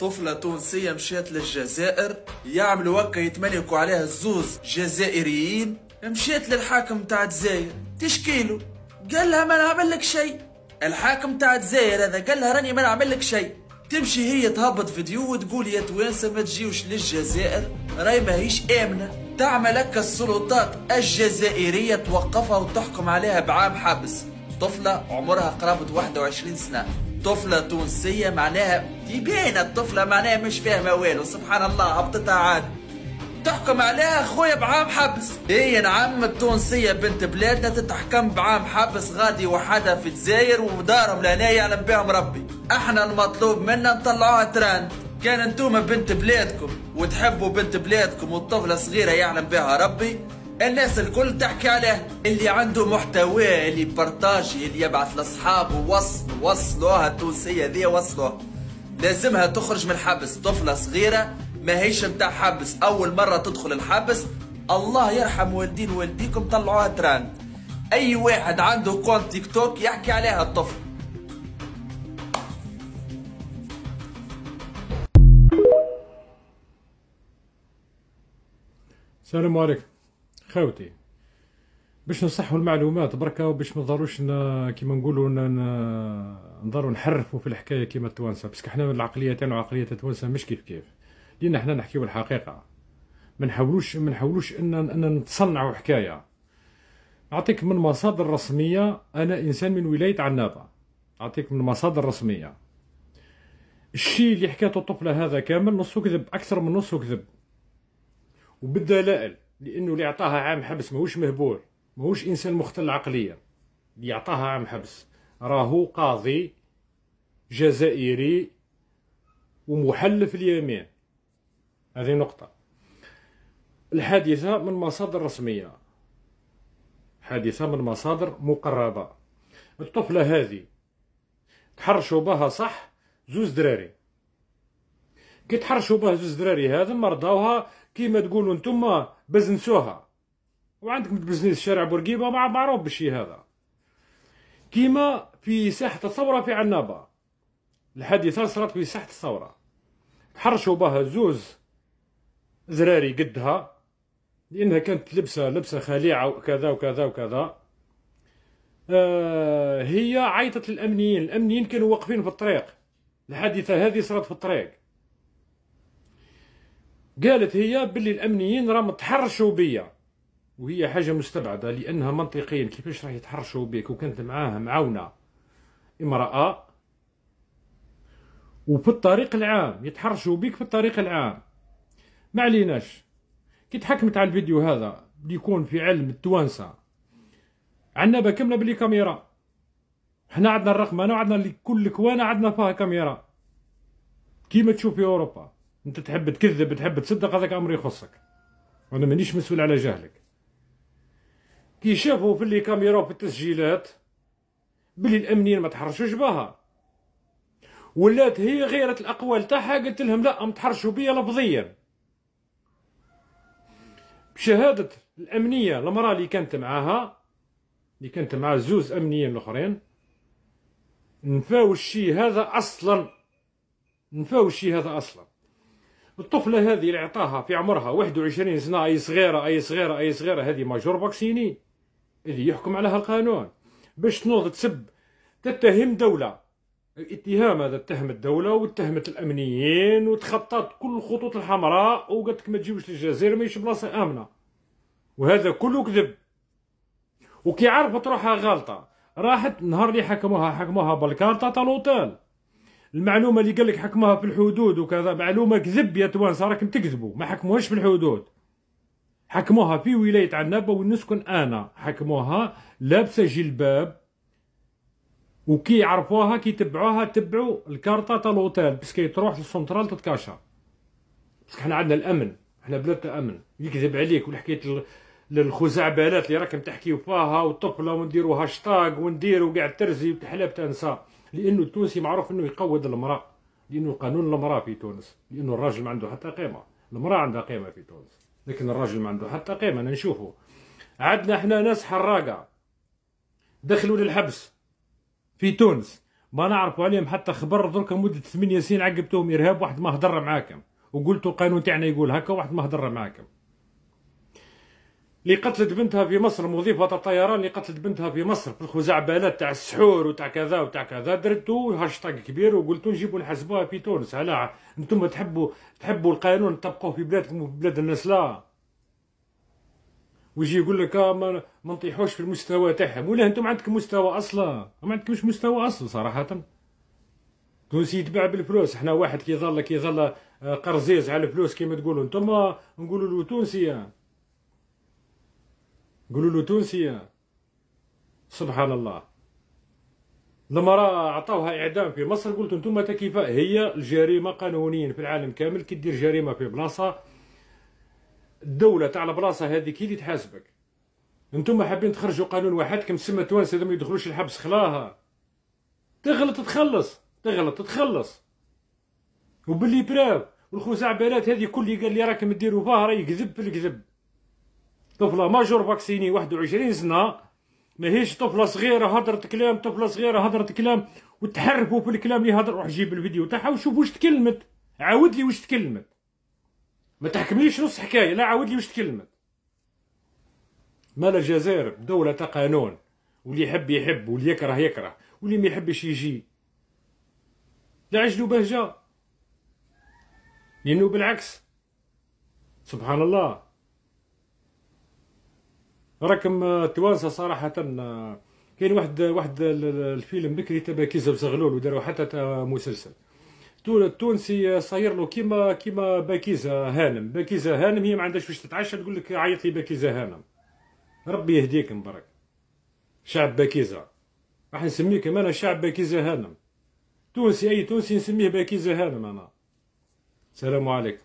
طفلة تونسية مشات للجزائر يعملوا وكا يتملكوا عليها الزوز جزائريين. مشات للحاكم تاع الجزائر تشكيله، قال لها ما نعمل لك شيء. الحاكم تاع الجزائر هذا قال لها راني ما نعمل لك شيء. تمشي هي تهبط فيديو وتقول يا توانسه ما تجيوش للجزائر راهي ماهيش امنه. تعمل هكا السلطات الجزائريه توقفها وتحكم عليها بعام حبس. طفله عمرها قرابه 21 سنه، طفله تونسيه معناها يبين الطفله معناها مش فاهمه والو، سبحان الله هبطتها عادي. تحكم عليها خويا بعام حبس. هي نعم التونسيه بنت بلادنا تتحكم بعام حبس غادي وحدها في الجزائر ودارهم لهنا يعلم بهم ربي. احنا المطلوب منا نطلعوها تراند. كان انتوما بنت بلادكم وتحبوا بنت بلادكم والطفله صغيره يعلم بها ربي، الناس الكل تحكي عليه. اللي عنده محتوى اللي بارتاجي اللي يبعث لاصحابه وصلوها التونسيه ذي وصلوها. لازمها تخرج من الحبس. طفله صغيره ماهيش متاع حبس، اول مره تدخل الحبس. الله يرحم والدين والديكم طلعوها تراند. اي واحد عنده كونت تيك توك يحكي عليها الطفل. السلام عليكم خاوتي. باش نصحوا المعلومات بركة وباش ما نضروش كيما نقولوا نضروا نحرفوا في الحكايه كيما التوانسه، باسكو حنا العقليه تاعنا وعقليه التوانسه مش كيف. لان حنا نحكيو الحقيقه، ما نحاولوش ان نتصنعوا حكايه. نعطيك من مصادر رسميه، انا انسان من ولايه عنابه، نعطيك من مصادر رسميه. الشيء اللي حكاته الطفله هذا كامل نصه كذب، اكثر من نصه كذب، وبالدلائل. لانه اللي عطاها عام حبس ماهوش مهبول، ماهوش انسان مختل عقليا. اللي عطاها عام حبس راهو قاضي جزائري ومحلف اليمين. هذه نقطة. الحادثة من مصادر رسمية، حادثة من مصادر مقربة. الطفلة هذه تحرشوا بها صح زوز دراري. كي تحرشوا بها زوز دراري هذا مرضاوها كيما تقولوا نتوما بزنسوها. وعندكم تبزنيس الشارع بورقيبة معروف بالشي هذا. كيما في ساحة الثورة في عنابة، الحادثة صارت في ساحة الثورة. تحرشوا بها زوز زراري قدها لأنها كانت لبسة خليعة وكذا وكذا وكذا. هي عيطت للأمنيين، الأمنيين كانوا واقفين في الطريق. الحادثة هذه صارت في الطريق. قالت هي باللي الأمنيين راهم تحرشوا بيا، وهي حاجة مستبعدة لأنها منطقيا كيفاش راح يتحرشوا بك وكانت معاها معاونة امرأة وفي الطريق العام يتحرشوا بك في الطريق العام. ما عليناش. كي تحكمت على الفيديو هذا بيكون في علم التوانسة عنابة كاملة بلي كاميرا. حنا عندنا الرقم، انا وعندنا كل كوانة عندنا فيها كاميرا كيما تشوف في اوروبا. انت تحب تكذب تحب تصدق هذاك امر يخصك، وانا مانيش مسؤول على جهلك. كي شافوا في اللي كاميرا وفي التسجيلات بلي الامنيين ما تحرشوش بها، ولات هي غيرت الاقوال تاعها، قلت لهم لا متحرشوا بيا لفظيا. بشهادة الامنية المرأة اللي كانت معاها، اللي كانت مع زوز امنيين الاخرين، نفاو الشي هذا اصلا، نفاو الشي هذا اصلا. الطفلة هذه اللي عطاها في عمرها 21 سنة، اي صغيرة هذه ماجور فاكسيني اللي يحكم عليها القانون. باش تنوض تسب تتهم دولة، الاتهام هذا اتهم الدولة واتهمت الامنيين وتخطت كل الخطوط الحمراء وقالت لك ما تجيوش للجزائر ماهيش بلاصة امنة، وهذا كله كذب. وكي عرفت روحها غلطة راحت نهار اللي حكموها بالكارطة تاع لوطيل. المعلومة اللي قال لك حكموها في الحدود وكذا معلومة كذب يا توانسة، راكم تكذبوا. ما حكموهاش في الحدود، حكموها في ولاية عنابة وين نسكن انا. حكموها لابسة جلباب، وكي عرفوها كي تبعوها تبعوا الكارطة تاع لوطيل بس كي تروح للسنترال تتكاشر. بس حنا عندنا الامن، حنا بلادنا امن. يكذب عليك والحكاية للخزعبلات اللي راكم تحكيو فيها والطفله ونديروا هاشتاج ونديروا قاع ترزي وتحلاب تنسى. لانه التونسي معروف انه يقود المراه، لانه قانون المراه في تونس، لانه الراجل ما عنده حتى قيمه. المراه عندها قيمه في تونس لكن الراجل ما عنده حتى قيمه. انا نشوفه عندنا احنا ناس حراقه دخلوا للحبس في تونس ما نعرفوا عليهم حتى خبر، درك مده 8 سنين عقبتوهم ارهاب، واحد ما هضر معاكم وقلتوا القانون تاعنا يقول هكا، واحد ما هضر معاكم. اللي قتلت بنتها في مصر، مضيفة الطيران اللي قتلت بنتها في مصر في الخزعبلات تاع السحور وتاع كذا وتاع كذا، درتو هاشتاج كبير وقلتوا نجيبوا نحسبوها في تونس. هلا انتم تحبوا القانون تطبقوه في بلادكم وفي بلاد الناس لا، ويجي يقول لك ما نطيحوش في المستوى تاعهم. ولا انتم عندكم مستوى اصلا؟ ما عندكمش مستوى اصلا صراحة. تونسي يتباع بالفلوس، احنا واحد كيظل قرزيز على الفلوس كيما تقولوا انتم، نقولوا له تونسي، نقولوا له تونسي. سبحان الله. المرأة عطاوها إعدام في مصر، قلت انتم كيف هي الجريمة قانونيا في العالم كامل كي دير جريمة في بلاصة، الدولة تاع البلاصة هذيك هي اللي تحاسبك. انتم حابين تخرجوا قانون وحدكم تسمى توانسة ما يدخلوش الحبس، خلاها تغلط تخلص، تغلط تخلص. وباللي براف والخزعبلات هذه كل اللي قال لي راكم ديروا فيها راه يكذب في الكذب. طفلة ماجور فاكسيني 21 سنة، ماهيش طفلة صغيرة هضرت كلام، طفلة صغيرة هضرت كلام وتحرفوا في الكلام اللي هضر. روح جيب الفيديو تاعها وشوف واش تكلمت، عاود لي واش تكلمت، ما تحكمليش نص حكاية، لا عاود لي واش تكلمت. مال الجزائر دولة قانون، واللي يحب يحب واللي يكره يكره واللي ما يحبش يجي. لا عجلوا بهجة، لأنه بالعكس سبحان الله. راكم التوانسة صراحة كاين واحد الفيلم بكري تاع باكيزة وزغلول وداروا حتى مسلسل. التونسي صاير له كيما باكيزة هانم. باكيزة هانم هي ما عندهاش واش تتعشى، تقول لك عيط لي باكيزة هانم. ربي يهديكم برك. شعب باكيزة راح نسميكم انا شعب باكيزة هانم. تونسي اي تونسي نسميه باكيزة هانم انا. السلام عليكم.